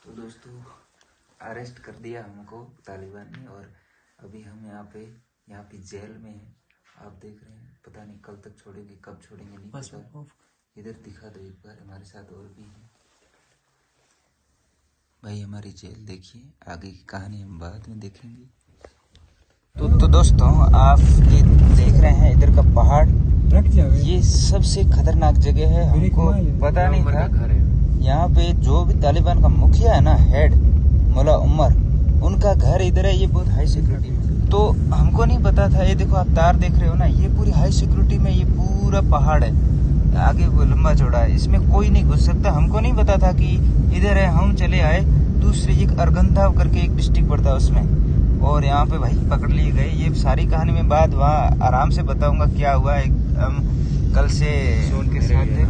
तो दोस्तों अरेस्ट कर दिया हमको तालिबान ने और अभी हम यहाँ पे जेल में हैं। आप देख रहे हैं, पता नहीं कल तक छोड़ेंगे, कब छोड़ेंगे नहीं पता। इधर दिखा दो एक बार, हमारे साथ और भी है भाई। हमारी जेल देखिए, आगे की कहानी हम बाद में देखेंगे। तो दोस्तों आप ये देख रहे हैं इधर का पहाड़, ये सबसे खतरनाक जगह है। हमको पता नहीं था। यहाँ पे जो भी तालिबान का मुखिया है ना, हेड मुल्ला उमर, उनका घर इधर है। ये बहुत हाई सिक्योरिटी में, तो हमको नहीं पता था। ये देखो आप तार देख रहे हो ना, ये पूरी हाई सिक्योरिटी में ये पूरा पहाड़ है। आगे वो लंबा चौड़ा है, इसमें कोई नहीं घुस सकता। हमको नहीं पता था कि इधर है। हम चले आए दूसरे एक अरगंधाव करके एक डिस्ट्रिक्ट पड़ता है उसमें, और यहाँ पे भाई पकड़ लिए गए। ये सारी कहानी में बाद वहाँ आराम से बताऊंगा क्या हुआ। हम कल से उनके साथ थे।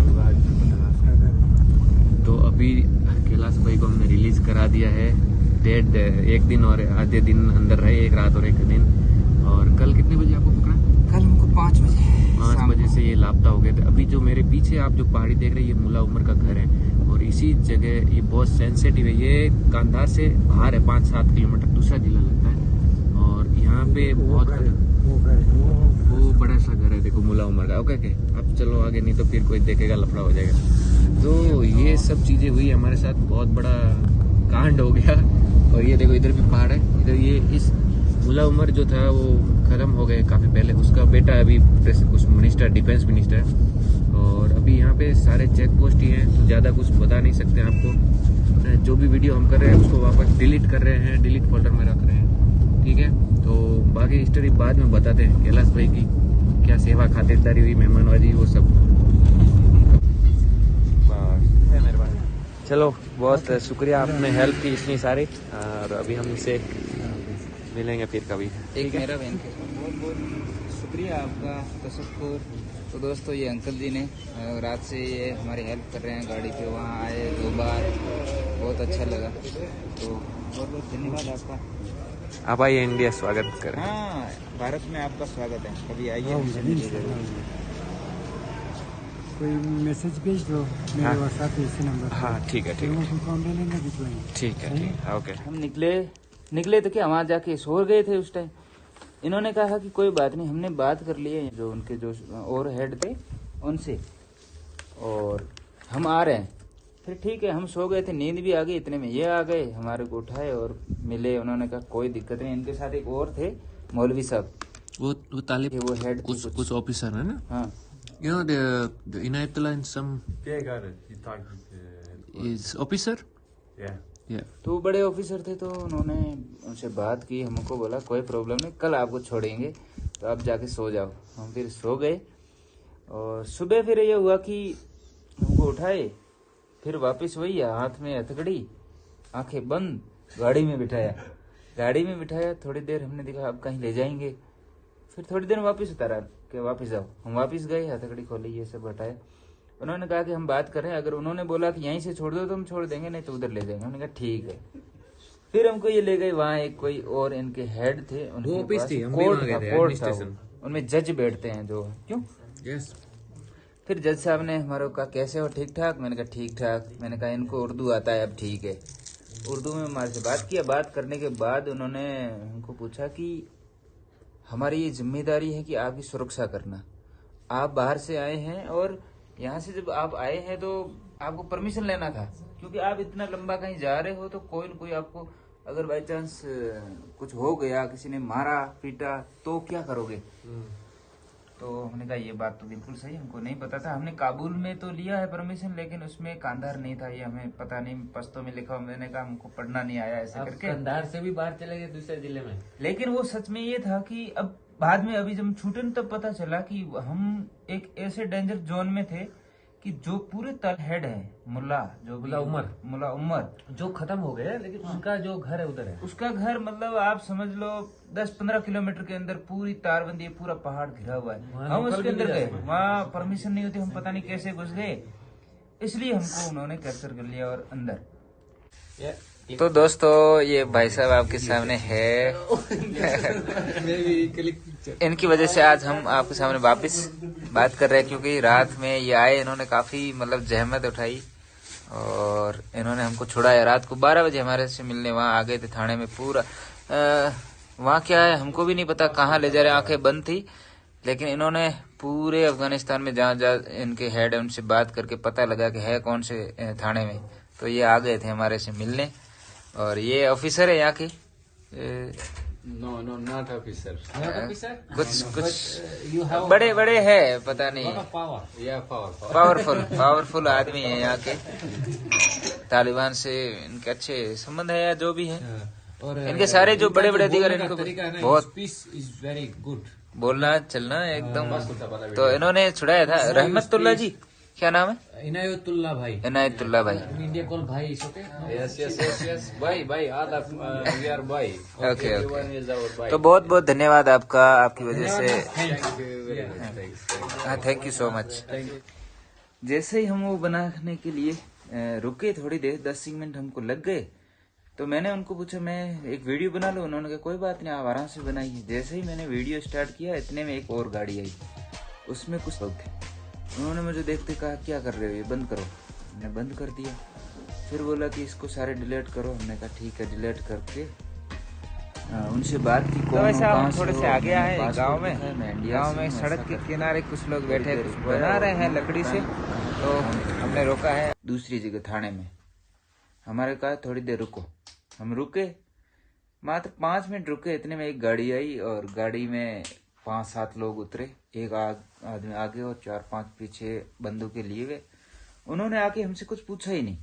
तो अभी कैलाश भाई को हमने रिलीज करा दिया है। डेढ़ एक दिन और आधे दिन अंदर रहे, एक रात और एक दिन। और कल कितने बजे आपको पकड़ा? कल हमको 5 बजे से ये लापता हो गए थे। अभी जो मेरे पीछे आप जो पहाड़ी देख रहे हैं, ये मुल्ला उमर का घर है और इसी जगह ये बहुत सेंसिटिव है। ये कांधार से बाहर है, 5-7 किलोमीटर, दूसरा जिला लगता है। और यहाँ पे बहुत वो बड़ा सा घर है, देखो मुल्ला उमर का। ओके अब चलो आगे, नहीं तो फिर कोई देखेगा लफड़ा हो जाएगा। तो ये सब चीजें हुई हमारे साथ, बहुत बड़ा कांड हो गया। और ये देखो इधर भी पहाड़ है। इधर ये इस मुल्ला उमर जो था वो खत्म हो गए काफी पहले। उसका बेटा अभी कुछ मिनिस्टर, डिफेंस मिनिस्टर। और अभी यहाँ पे सारे चेक पोस्ट ही हैं, तो ज्यादा कुछ बता नहीं सकते आपको। जो भी वीडियो हम कर रहे हैं उसको वापस डिलीट कर रहे हैं, डिलीट फोल्डर में रख रहे हैं, ठीक है। तो बाकी स्टोरी बाद में बताते हैं। कैलाश भाई की क्या सेवा खातिरदारी हुई, मेहमानवाजी, वो सब। चलो बहुत शुक्रिया, आपने हेल्प की इतनी सारी। और अभी हम इसे मिलेंगे फिर कभी। एक मेरा बहन के बहुत बहुत शुक्रिया आपका, तशक्कुर। तो दोस्तों ये अंकल जी ने रात से ये हमारी हेल्प कर रहे हैं। गाड़ी पे वहाँ आए 2 बार, बहुत अच्छा लगा। तो बहुत बहुत धन्यवाद आपका। आप आइए, इंडिया स्वागत करें। हाँ, भारत में आपका स्वागत है, कभी आइए, हमसे मिलिए। कोई मैसेज भेज दो मेरे व्हाट्सएप पे, इसी नंबर। हाँ ठीक है, ठीक है, ओके। हम निकले तो क्या, वहाँ जाके सो गए थे उस टाइम। इन्होंने कहा कि कोई बात नहीं, हमने बात कर ली है जो उनके जो और हेड थे उनसे, और हम आ रहे हैं। फिर ठीक है, हम सो गए थे, नींद भी आ गई। इतने में ये आ गए, हमारे को उठाए और मिले। उन्होंने कहा कोई दिक्कत नहीं। इनके साथ एक और थे, मौलवी साहब, वो तालिब, वो हेड कुछ ऑफिसर है ना। हाँ, You know the Inayatullah in some is officer? Yeah. तो बड़े ऑफिसर थे। तो उन्होंने उनसे बात की, हमको बोला कोई प्रॉब्लम नहीं, कल आपको छोड़ेंगे, तो आप जाके सो जाओ। हम फिर सो गए। और सुबह फिर ये हुआ कि हमको उठाए, फिर वापस वही हाथ में हथकड़ी, आंखें बंद, गाड़ी में बिठाया। थोड़ी देर हमने देखा अब कहीं ले जाएंगे। फिर थोड़ी देर वापस उतारा कि वापस जाओ। हम वापस गए, हथकड़ी खोली, ये सब हटाया। उन्होंने कहा कि हम बात करें, अगर उन्होंने बोला कि यहीं से छोड़ दो तो हम छोड़ देंगे, नहीं तो उधर ले जाएंगे। हमने कहा ठीक है। फिर हमको ये ले गए वहाँ, एक कोई और इनके हेड थे, उनके पास कोर्ट था, उनमें जज बैठते हैं जो, क्यों। फिर जज साहब ने हमारे कहा कैसे हो, ठीक ठाक। मैंने कहा ठीक ठाक। मैंने कहा इनको उर्दू आता है, अब ठीक है। उर्दू में हमारे से बात किया। बात करने के बाद उन्होंने हमको पूछा कि हमारी ये जिम्मेदारी है कि आपकी सुरक्षा करना। आप बाहर से आए हैं और यहाँ से जब आप आए हैं तो आपको परमिशन लेना था, क्योंकि आप इतना लंबा कहीं जा रहे हो तो कोई न कोई आपको अगर बाई चांस कुछ हो गया, किसी ने मारा पीटा, तो क्या करोगे। तो हमने कहा ये बात तो बिल्कुल सही, हमको नहीं पता था। हमने काबुल में तो लिया है परमिशन, लेकिन उसमें कांधार नहीं था, ये हमें पता नहीं, पश्तो में लिखा। मैंने कहा हमको पढ़ना नहीं आया, ऐसा करके कांधार से भी बाहर चले गए दूसरे जिले में। लेकिन वो सच में ये था कि अब बाद में अभी जब छूटे तब पता चला कि हम एक ऐसे डेंजर जोन में थे कि जो पूरे हेड है मुल्ला उमर जो खत्म हो गए, लेकिन उनका जो घर है उधर है। उसका घर मतलब आप समझ लो 10-15 किलोमीटर के अंदर पूरी तारबंदी, पूरा पहाड़ घिरा हुआ है। हम उसके अंदर गए, वहाँ परमिशन नहीं होती, हम पता नहीं कैसे घुस गए, इसलिए हमको उन्होंने कैप्चर कर लिया और अंदर। तो दोस्तों ये भाई साहब आपके सामने है। इनकी वजह से आज हम आपके सामने वापस बात कर रहे हैं, क्योंकि रात में ये आए, इन्होंने काफी मतलब जहमत उठाई और इन्होंने हमको छुड़ाया। रात को 12 बजे हमारे से मिलने वहाँ आ गए थे थाने में। पूरा वहाँ क्या है हमको भी नहीं पता, कहाँ ले जा रहे, आंखें बंद थी। लेकिन इन्होंने पूरे अफगानिस्तान में जहाँ जहाँ इनके हेड है उनसे बात करके पता लगा कि है कौन से थाने में, तो ये आ गए थे हमारे से मिलने। और ये ऑफिसर है यहाँ के, No, not officer. कुछ बड़े बड़े है, पता नहीं, Power. Yeah, power. पावरफुल आदमी है यहाँ के। तालिबान से इनके अच्छे संबंध है या जो भी है। और इनके सारे जो बड़े बड़े अधिकारी इनको बहुत स्पीच इज वेरी गुड। बोलना चलना एकदम। तो इन्होंने छुड़ाया था रहमतुल्लाह जी, क्या नाम है? इनायतुल्लाह भाई। इनायतुल्लाह भाई। इंडिया कॉल भाई इज ओके। यस भाई ऑल ऑफ वी आर भाई। ओके। तो बहुत बहुत धन्यवाद आपका, आपकी वजह से। हाँ, थैंक यू सो मच। जैसे ही हम वो बनाने के लिए रुके, थोड़ी देर 10 मिनट हमको लग गए, तो मैंने उनको पूछा मैं एक वीडियो बना लूं। उन्होंने कहा कोई बात नहीं, आप आराम से बनाइए। जैसे ही मैंने वीडियो स्टार्ट किया, इतने में एक और गाड़ी आई, उसमें कुछ लोग थे। उन्होंने मुझे देखते कहा क्या कर रहे हो, ये बंद करो। मैंने बंद कर दिया। फिर बोला कि इसको सारे डिलीट करो। हमने कहा ठीक है, डिलीट करके उनसे बात की। तो वैसे हम थोड़े से आगे आए गांव गाँव में सड़क के किनारे कुछ लोग बैठे कुछ बना रहे हैं लकड़ी से, तो हमने रोका है। दूसरी जगह थाने में हमारे कहा थोड़ी देर रुको। हम रुके, मात्र 5 मिनट रुके। इतने में एक गाड़ी आई और गाड़ी में 5-7 लोग उतरे। एक आदमी आगे और 4-5 पीछे बंदूकें लिए हुए। उन्होंने आके हमसे कुछ पूछा ही नहीं,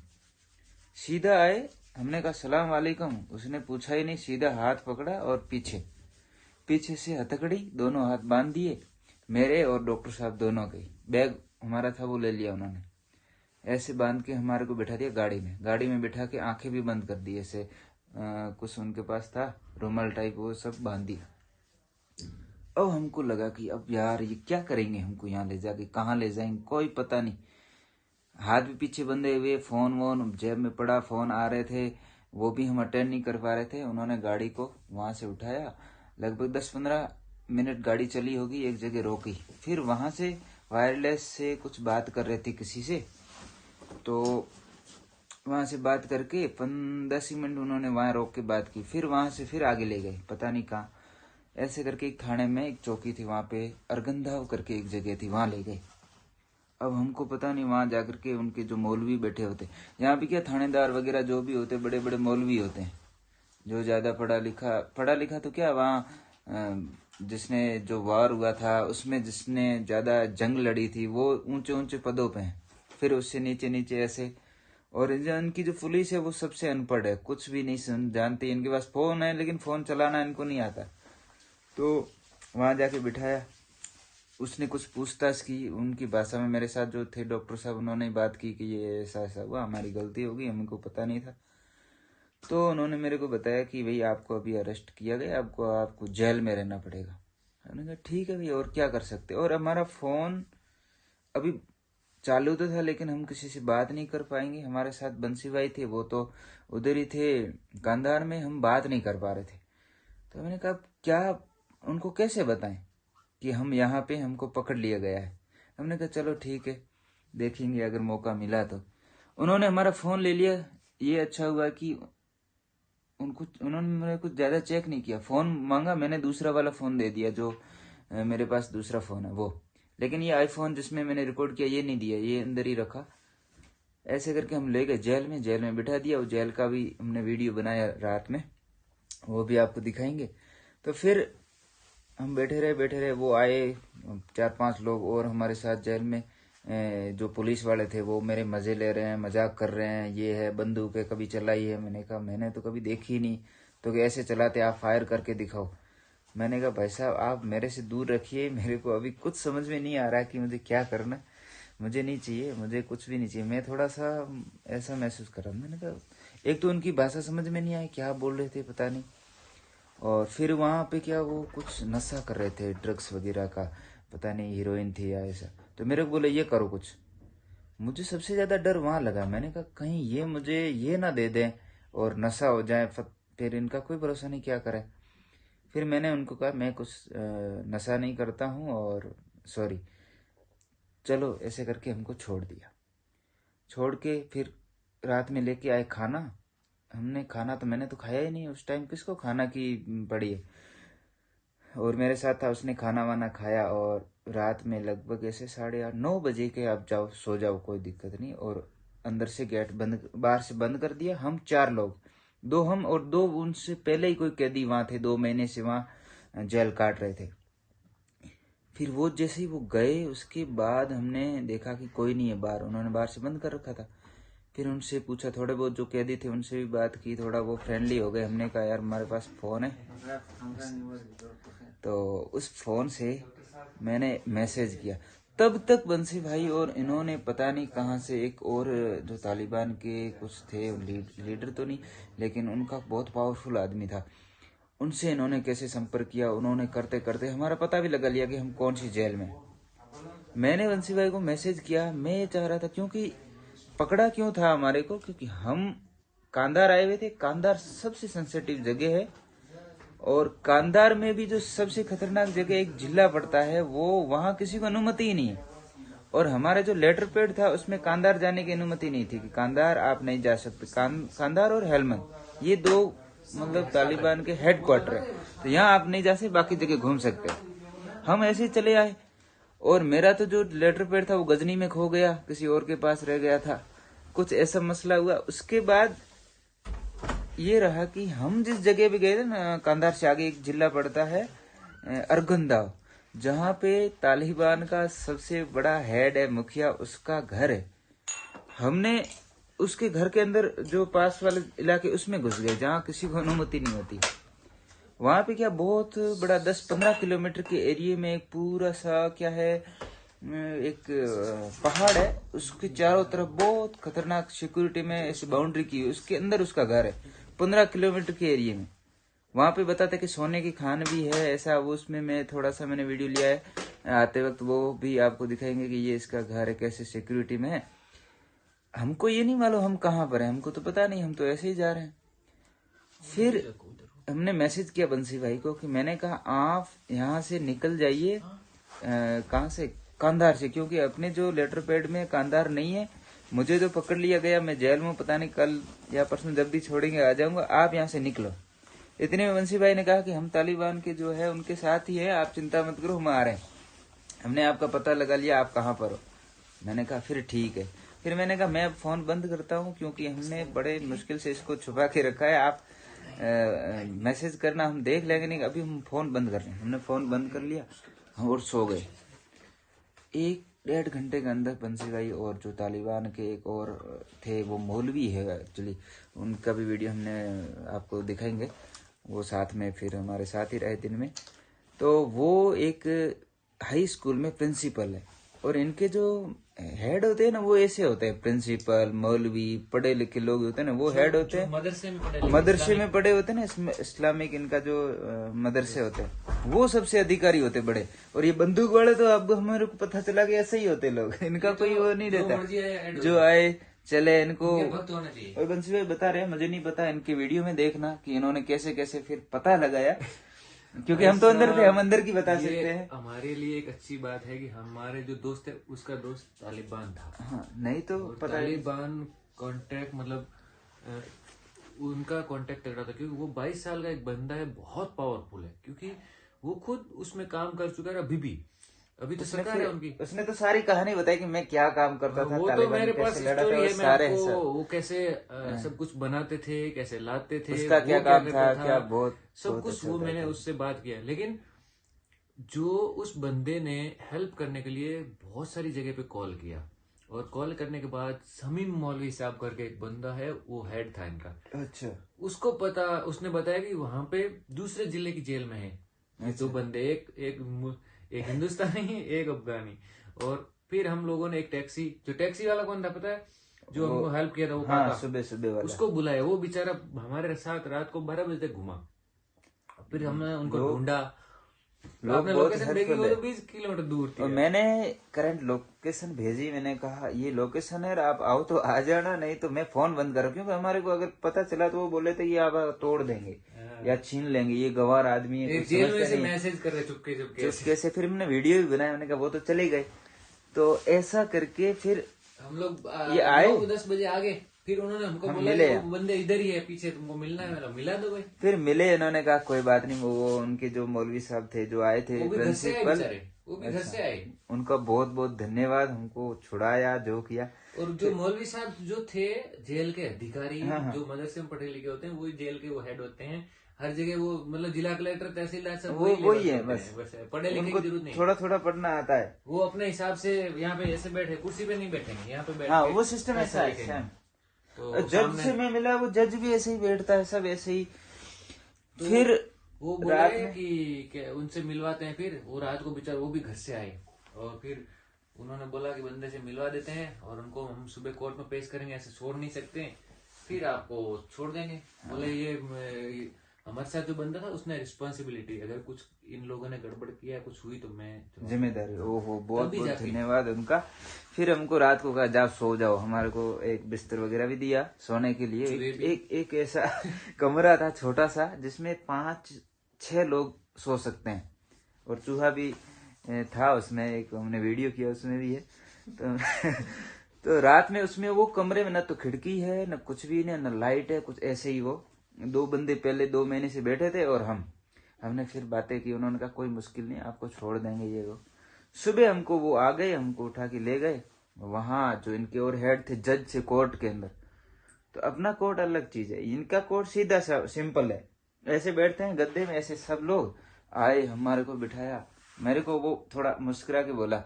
सीधा आए। हमने कहा सलाम वालेकुम, उसने पूछा ही नहीं, सीधा हाथ पकड़ा और पीछे से हथकड़ी, दोनों हाथ बांध दिए मेरे और डॉक्टर साहब दोनों के। बैग हमारा था वो ले लिया उन्होंने, ऐसे बांध के हमारे को बैठा दिया गाड़ी में बिठा के आंखें भी बंद कर दी ऐसे। कुछ उनके पास था रुमाल टाइप, वो सब बांध दिया। अब हमको लगा कि अब यार ये क्या करेंगे, हमको यहाँ ले जाके कहाँ ले जाएंगे, कोई पता नहीं। हाथ भी पीछे बंधे हुए, फोन वोन जेब में पड़ा, फोन आ रहे थे वो भी हम अटेंड नहीं कर पा रहे थे। उन्होंने गाड़ी को वहां से उठाया, लगभग 10-15 मिनट गाड़ी चली होगी, एक जगह रोकी। फिर वहां से वायरलेस से कुछ बात कर रहे थे किसी से, तो वहां से बात करके 10 मिनट उन्होंने वहां रोक के बात की। फिर वहां से फिर आगे ले गए, पता नहीं कहाँ। ऐसे करके एक थाने में एक चौकी थी, वहां पे अरगंधाव करके एक जगह थी, वहां ले गए। अब हमको पता नहीं, वहां जाकर के उनके जो मौलवी बैठे होते, यहाँ भी क्या थानेदार वगैरह जो भी होते बड़े बड़े मौलवी होते हैं, जो ज्यादा पढ़ा लिखा तो क्या, वहाँ जिसने जो वार हुआ था उसमें जिसने ज्यादा जंग लड़ी थी वो ऊंचे ऊंचे पदों पे हैं। फिर उससे नीचे नीचे ऐसे। और इनकी जो पुलिस है वो सबसे अनपढ़ है, कुछ भी नहीं जानती। इनके पास फोन है लेकिन फोन चलाना इनको नहीं आता। तो वहां जाके बिठाया, उसने कुछ पूछताछ की उनकी भाषा में। मेरे साथ जो थे डॉक्टर साहब, उन्होंने बात की कि ये ऐसा ऐसा हुआ, हमारी गलती होगी, हमको पता नहीं था। तो उन्होंने मेरे को बताया कि भाई आपको अभी अरेस्ट किया गया, आपको जेल में रहना पड़ेगा। मैंने कहा ठीक है भाई, और क्या कर सकते। और हमारा फोन अभी चालू तो था लेकिन हम किसी से बात नहीं कर पाएंगे। हमारे साथ बंसी भाई थे, वो तो उधर ही थे कांधार में, हम बात नहीं कर पा रहे थे। तो मैंने कहा क्या उनको कैसे बताएं कि हम यहाँ पे हमको पकड़ लिया गया है। हमने कहा चलो ठीक है, देखेंगे अगर मौका मिला तो। उन्होंने हमारा फोन ले लिया। ये अच्छा हुआ कि उन्होंने मेरे कुछ ज्यादा चेक नहीं किया। फोन मांगा, मैंने दूसरा वाला फोन दे दिया, जो मेरे पास दूसरा फोन है वो। लेकिन ये आईफोन जिसमें मैंने रिकॉर्ड किया ये नहीं दिया, ये अंदर ही रखा। ऐसे करके हम ले गए जेल में बिठा दिया। वो जेल का भी हमने वीडियो बनाया रात में, वो भी आपको दिखाएंगे। तो फिर हम बैठे रहे। वो आए 4-5 लोग और हमारे साथ जेल में। जो पुलिस वाले थे वो मेरे मजे ले रहे हैं, मजाक कर रहे हैं, ये है बंदूक है, कभी चलाई है। मैंने कहा मैंने तो कभी देखी नहीं। तो ऐसे चलाते, आप फायर करके दिखाओ। मैंने कहा भाई साहब आप मेरे से दूर रखिए, मेरे को अभी कुछ समझ में नहीं आ रहा है कि मुझे क्या करना। मुझे नहीं चाहिए, मुझे कुछ भी नहीं चाहिए। मैं थोड़ा सा ऐसा महसूस कर रहा हूँ। मैंने कहा एक तो उनकी भाषा समझ में नहीं आई, क्या बोल रहे थे पता नहीं। और फिर वहां पे क्या वो कुछ नशा कर रहे थे, ड्रग्स वगैरह का, पता नहीं हीरोइन थी या ऐसा। तो मेरे को बोले ये करो कुछ। मुझे सबसे ज्यादा डर वहां लगा। मैंने कहा कहीं ये मुझे ये ना दे दें और नशा हो जाए, फिर इनका कोई भरोसा नहीं क्या करे। फिर मैंने उनको कहा मैं कुछ नशा नहीं करता हूँ और सॉरी। चलो ऐसे करके हमको छोड़ दिया। छोड़ के फिर रात में लेके आए खाना। हमने खाना तो मैंने तो खाया ही नहीं उस टाइम, किसको खाना की पड़ी है। और मेरे साथ था, उसने खाना वाना खाया और रात में लगभग ऐसे 8:30-9 बजे के आप जाओ सो जाओ कोई दिक्कत नहीं। और अंदर से गेट बंद, बाहर से बंद कर दिया। हम 4 लोग, 2 हम और 2 उनसे पहले ही कोई कैदी वहां थे, 2 महीने से वहां जेल काट रहे थे। फिर वो जैसे ही वो गए उसके बाद हमने देखा कि कोई नहीं है बाहर, उन्होंने बाहर से बंद कर रखा था। फिर उनसे पूछा, थोड़े बहुत जो कैदी थे उनसे भी बात की, थोड़ा वो फ्रेंडली हो गए। हमने कहा यार हमारे पास फोन है, तो उस फोन से मैंने मैसेज किया। तब तक बंसी भाई और इन्होंने पता नहीं कहां से एक और जो तालिबान के कुछ थे लीडर तो नहीं, लेकिन उनका बहुत पावरफुल आदमी था, उनसे इन्होंने कैसे संपर्क किया। उन्होंने करते करते हमारा पता भी लगा लिया कि हम कौन सी जेल में। मैंने बंसी भाई को मैसेज किया, मैं ये चाह रहा था, क्योंकि पकड़ा क्यों था हमारे को, क्योंकि हम कांधार आए हुए थे। कांधार सबसे सेंसिटिव जगह है और कांधार में भी जो सबसे खतरनाक जगह एक जिला पड़ता है, वो वहां किसी को अनुमति ही नहीं है। और हमारा जो लेटर पैड था उसमें कांधार जाने की अनुमति नहीं थी कि कांधार आप नहीं जा सकते। कांधार और हेलमंद ये 2 मतलब तालिबान के हेडक्वार्टर है, तो यहाँ आप नहीं जा सकते, बाकी जगह घूम सकते। हम ऐसे ही चले आए और मेरा तो जो लेटर पैड था वो गजनी में खो गया, किसी और के पास रह गया था, कुछ ऐसा मसला हुआ। उसके बाद ये रहा कि हम जिस जगह पे गए थे ना, कांधार से आगे एक जिला पड़ता है अरगंदाव, जहाँ पे तालिबान का सबसे बड़ा हेड है, मुखिया, उसका घर है। हमने उसके घर के अंदर जो पास वाले इलाके उसमें घुस गए जहाँ किसी को अनुमति नहीं होती। वहां पे क्या बहुत बड़ा 10-15 किलोमीटर के एरिया में एक पूरा सा क्या है, एक पहाड़ है, उसके चारों तरफ बहुत खतरनाक सिक्योरिटी में ऐसी बाउंड्री की है, उसके अंदर उसका घर है 15 किलोमीटर के एरिया में। वहां पे बताते कि सोने की खान भी है ऐसा, वो उसमें मैं थोड़ा सा मैंने वीडियो लिया है, आते वक्त वो भी आपको दिखाएंगे कि ये इसका घर है, कैसे सिक्योरिटी में है। हमको ये नहीं मालूम हम कहाँ पर है, हमको तो पता नहीं, हम तो ऐसे ही जा रहे हैं। फिर हमने मैसेज किया बंसी भाई को कि मैंने कहा आप यहाँ से निकल जाइए, कहाँ से, कांधार से, क्योंकि अपने जो लेटर पैड में कांधार नहीं है। मुझे तो पकड़ लिया गया, मैं जेल में पता नहीं कल या परसों जब भी छोड़ेंगे आ जाऊंगा, आप यहाँ से निकलो। इतने में बंसी भाई ने कहा कि हम तालिबान के जो है उनके साथ ही है, आप चिंता मत करो, हम आ रहे हैं, हमने आपका पता लगा लिया, आप कहाँ पर हो। मैंने कहा फिर ठीक है। फिर मैंने कहा मैं फोन बंद करता हूँ, क्योंकि हमने बड़े मुश्किल से इसको छुपा के रखा है, आप मैसेज करना हम देख लेंगे, नहीं अभी हम फोन बंद कर रहे हैं। हमने फोन बंद कर लिया और सो गए। 1-1.5 घंटे के अंदर बंसी भाई और जो तालिबान के एक और थे, वो मौलवी है एक्चुअली, उनका भी वीडियो हमने आपको दिखाएंगे, वो साथ में फिर हमारे साथ ही रहे दिन में। तो वो एक हाई स्कूल में प्रिंसिपल है और इनके जो हेड होते हैं ना वो ऐसे होते हैं, प्रिंसिपल, मौलवी, पढ़े लिखे लोग होते हैं ना, वो हेड होते हैं, मदरसे में पढ़े होते हैं ना, इस्लामिक इनका जो मदरसे होते हैं, वो सबसे अधिकारी होते बड़े। और ये बंदूक वाले तो अब हमारे को पता चला कि ऐसे ही होते लोग, इनका कोई वो नहीं रहता, जो आए चले इनको। और बंसी भाई बता रहे हैं, मुझे नहीं पता, इनके वीडियो में देखना कि इन्होंने कैसे कैसे फिर पता लगाया, क्योंकि हम तो अंदर थे, हम अंदर की बता सकते हैं। हमारे लिए एक अच्छी बात है कि हमारे जो दोस्त है उसका दोस्त तालिबान था। हाँ, नहीं तो पता तालिबान कांटेक्ट मतलब उनका कांटेक्ट कर रहा था, क्योंकि वो 22 साल का एक बंदा है, बहुत पावरफुल है, क्योंकि वो खुद उसमें काम कर चुका है। अभी तो सरकार है उनकी। उसने तो सारी कहानी बताई कि मैं क्या काम करता था, वो तो मेरे पास स्टोरी है, मैं आपको वो कैसे सब कुछ बनाते थे, कैसे लाते थे, उसका क्या काम था, क्या बहुत सब कुछ वो मैंने उससे बात किया। लेकिन जो उस बंदे ने हेल्प करने के लिए बहुत सारी जगह पे कॉल किया, और कॉल करने के बाद समीम मौलवी साहब करके एक बंदा है, वो हेड था इनका। अच्छा, उसको पता, उसने बताया कि वहां पे दूसरे जिले की जेल में है 2 बंदे, एक हिंदुस्तानी एक अफगानी। और फिर हम लोगों ने एक टैक्सी, जो टैक्सी वाला कौन था पता है, जो हमको हेल्प किया था, वो हाँ, सुबह वाला, उसको बुलाया। वो बेचारा हमारे साथ रात को 12 बजे तक घुमा। फिर हमने उनको ढूंढा, आपने लोकेशन भेजी, वो तो 20 किलोमीटर दूर थी। और मैंने करंट लोकेशन भेजी, मैंने कहा ये लोकेशन है, आप आओ तो आ जाना, नहीं तो मैं फोन बंद करूँ, क्योंकि हमारे को अगर पता चला तो वो बोले थे ये आप तोड़ देंगे या छीन लेंगे, ये गवार आदमी है, जेल में से मैसेज कर रहे चुपके से। फिर हमने वीडियो भी बनाया, मैंने कहा वो तो चले गए। तो ऐसा करके फिर हम लोग ये आए 10 बजे आ गए, फिर उन्होंने हमको हम बोला मिले। कि वो बंदे इधर ही है पीछे, तुमको मिलना है, मेरा मिला दो भाई। फिर मिले, इन्होंने कहा कोई बात नहीं, वो उनके जो मौलवी साहब थे जो आए थे वो भी घर से आए प्रिंसिपल, बेचारे, वो भी घर से आए। उनका बहुत बहुत धन्यवाद, हमको छुड़ाया जो किया। और जो मौलवी साहब जो थे जेल के अधिकारी, हाँ। जो मदरसे में पढ़े लिखे होते हैं, वही जेल के वो हेड होते हैं हर जगह। वो मतलब जिला कलेक्टर, तहसीलदार सब वो वही है, लेवल बस पे हैं, पढ़े लिखे उनको की जरूरत नहीं। थोड़ा थोड़ा पढ़ना आता है। वो अपने हिसाब से यहाँ पे ऐसे बैठे, कुर्सी पे नहीं बैठेंगे, यहाँ पे बैठ हाँ के वो सिस्टम ऐसा है लिखेंगे। सेम। तो जज से मैं मिला, वो जज भी ऐसे ही बैठता है, सब ऐसे ही। फिर वो बोले कि उनसे मिलवाते हैं। फिर वो रात को बेचारे वो भी घर से आए, और फिर उन्होंने बोला कि बंदे से मिलवा देते हैं और उनको हम सुबह कोर्ट में पेश करेंगे, ऐसे छोड़ नहीं सकते, फिर आपको छोड़ देंगे। बोले ये हमारे साथ जो बंदा था उसने रिस्पॉन्सिबिलिटी, अगर कुछ इन लोगों ने गड़बड़ किया, कुछ हुई तो मैं जिम्मेदारी। ओहो, बहुत तभी बहुत जाके। धन्यवाद उनका। फिर हमको रात को कहा जाओ सो जाओ, हमारे को एक बिस्तर वगैरह भी दिया सोने के लिए। एक ऐसा कमरा था छोटा सा जिसमें 5-6 लोग सो सकते हैं, और चूहा भी था उसमें, एक हमने वीडियो किया उसमें भी है। तो तो रात में उसमें वो कमरे में न तो खिड़की है न कुछ भी नहीं, न लाइट है, कुछ ऐसे ही। वो 2 बंदे पहले 2 महीने से बैठे थे और हमने फिर बातें की। उन्होंने कहा कोई मुश्किल नहीं, आपको छोड़ देंगे ये वो। सुबह हमको वो आ गए, हमको उठा के ले गए वहां, जो इनके और हेड थे जज से, कोर्ट के अंदर। तो अपना कोर्ट अलग चीज है, इनका कोर्ट सीधा सा सिंपल है, ऐसे बैठते हैं गद्दे में, ऐसे सब लोग आए, हमारे को बिठाया। मेरे को वो थोड़ा मुस्कुरा के बोला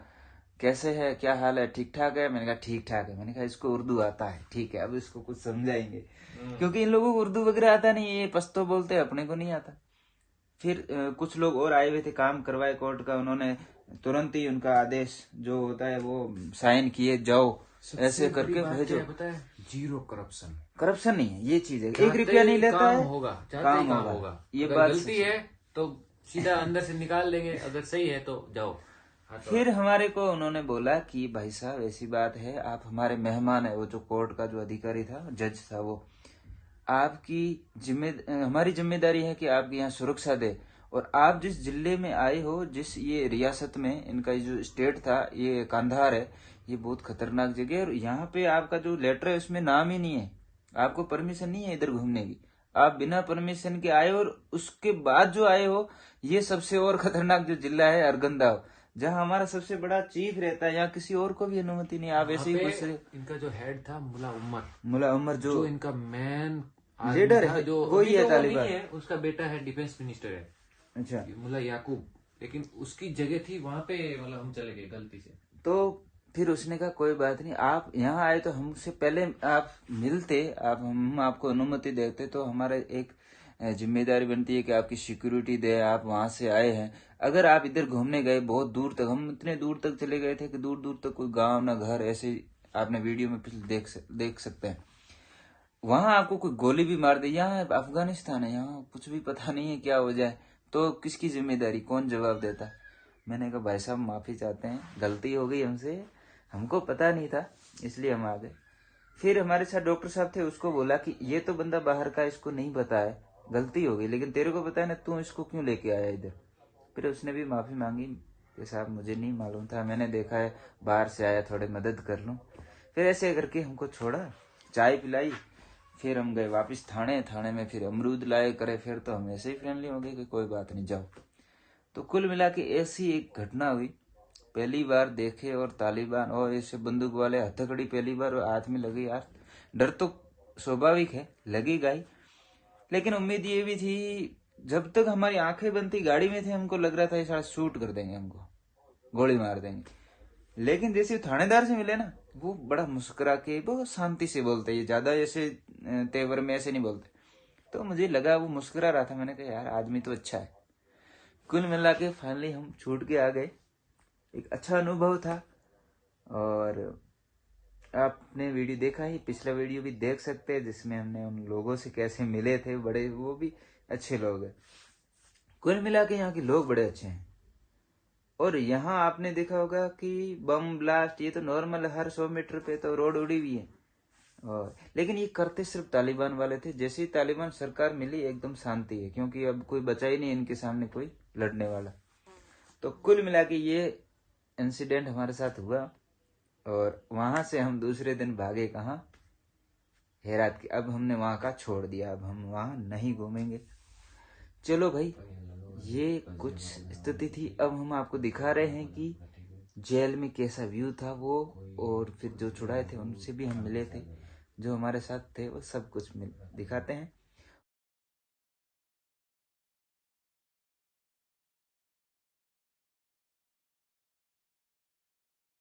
कैसे है, क्या हाल है, ठीक ठाक है। मैंने कहा ठीक ठाक है। मैंने कहा इसको उर्दू आता है, ठीक है अब इसको कुछ समझाएंगे, क्योंकि इन लोगों को उर्दू वगैरह आता नहीं, ये पश्तो बोलते हैं, अपने को नहीं आता। फिर कुछ लोग और आए हुए थे, काम करवाए कोर्ट का, उन्होंने तुरंत ही उनका आदेश जो होता है वो साइन किए, जाओ ऐसे करके भेजो। पता है, जीरो करप्शन। करप्शन नहीं है ये चीज है, 1 रुपया नहीं लेता है, होगा, काम होगा। ये अगर बात गलती है तो सीधा अंदर से निकाल देंगे, अगर सही है तो जाओ। फिर हमारे को उन्होंने बोला कि भाई साहब ऐसी बात है, आप हमारे मेहमान है। वो जो कोर्ट का जो अधिकारी था, जज था, वो आपकी हमारी जिम्मेदारी है कि आपकी यहाँ सुरक्षा दे, और आप जिस जिले में आए हो, जिस ये रियासत में, इनका जो स्टेट था ये कांधार है, ये बहुत खतरनाक जगह है, और यहाँ पे आपका जो लेटर है उसमें नाम ही नहीं है, आपको परमिशन नहीं है इधर घूमने की, आप बिना परमिशन के आए, और उसके बाद जो आए हो, ये सबसे और खतरनाक जो जिला है अरगंदाव, जहाँ हमारा सबसे बड़ा चीफ रहता है, यहाँ किसी और को भी अनुमति नहीं, आप ऐसे ही घुस रहे। इनका जो हेड था मुला उमर जो इनका मैन लीडर है, जो वही है तालिबान है, उसका बेटा है डिफेंस मिनिस्टर है, अच्छा मुल्ला याकूब, लेकिन उसकी जगह थी वहां पे, मतलब हम चले गए गलती से। तो फिर उसने कहा कोई बात नहीं, आप यहाँ आए तो हमसे पहले आप मिलते, हम आपको अनुमति देते, तो हमारा एक जिम्मेदारी बनती है कि आपकी सिक्योरिटी दे, आप वहां से आए हैं। अगर आप इधर घूमने गए बहुत दूर तक, हम इतने दूर तक चले गए थे कि दूर दूर तक कोई गांव ना घर, ऐसे आपने वीडियो में पिछले देख सकते हैं। वहां आपको कोई गोली भी मार दे, यहाँ अफगानिस्तान है, यहाँ कुछ भी पता नहीं है क्या हो जाए, तो किसकी जिम्मेदारी, कौन जवाब देता। मैंने कहा भाई साहब माफी चाहते हैं, गलती हो गई हमसे, हमको पता नहीं था, इसलिए हम आ गए। फिर हमारे साथ डॉक्टर साहब थे, उसको बोला कि ये तो बंदा बाहर का, इसको नहीं पता है, गलती हो गई, लेकिन तेरे को पता है ना, तू इसको क्यों लेके आया इधर। फिर उसने भी माफी मांगी कि साहब मुझे नहीं मालूम था, मैंने देखा है बाहर से आया, थोड़े मदद कर लूं। फिर ऐसे करके हमको छोड़ा, चाय पिलाई, फिर हम गए वापस थाने में फिर अमरूद लाए करे, फिर तो हम ऐसे ही फ्रेंडली हो गए कि कोई बात नहीं जाओ। तो कुल मिला के ऐसी एक घटना हुई, पहली बार देखे, और तालिबान और ऐसे बंदूक वाले हथकड़ी पहली बार हाथ में लगी। यार डर तो स्वाभाविक है, लगेगा ही, लेकिन उम्मीद ये भी थी, जब तक हमारी आंखें बंद थी गाड़ी में थे, हमको लग रहा था ये सारा शूट कर देंगे, हमको गोली मार देंगे। लेकिन जैसे थानेदार से मिले ना, वो बड़ा मुस्कुरा के बहुत शांति से बोलते, ये ज्यादा ऐसे तेवर में ऐसे नहीं बोलते, तो मुझे लगा वो मुस्कुरा रहा था। मैंने कहा यार आदमी तो अच्छा है। कुल मिला के फाइनली हम छूट के आ गए, एक अच्छा अनुभव था। और आपने वीडियो देखा ही, पिछला वीडियो भी देख सकते हैं, जिसमें हमने उन लोगों से कैसे मिले थे, बड़े वो भी अच्छे लोग हैं। कुल मिला के यहाँ के लोग बड़े अच्छे हैं। और यहाँ आपने देखा होगा कि बम ब्लास्ट ये तो नॉर्मल, हर 100 मीटर पे तो रोड उड़ी हुई है, और लेकिन ये करते सिर्फ तालिबान वाले थे। जैसे ही तालिबान सरकार मिली एकदम शांति है, क्योंकि अब कोई बचा ही नहीं इनके सामने कोई लड़ने वाला। तो कुल मिला के ये इंसिडेंट हमारे साथ हुआ, और वहां से हम दूसरे दिन भागे कहाँ, हेरात की। अब हमने वहाँ का छोड़ दिया, अब हम वहाँ नहीं घूमेंगे। चलो भाई, ये कुछ स्थिति थी। अब हम आपको दिखा रहे हैं कि जेल में कैसा व्यू था वो, और फिर जो छुड़ाए थे उनसे भी हम मिले थे, जो हमारे साथ थे वो सब कुछ दिखाते हैं।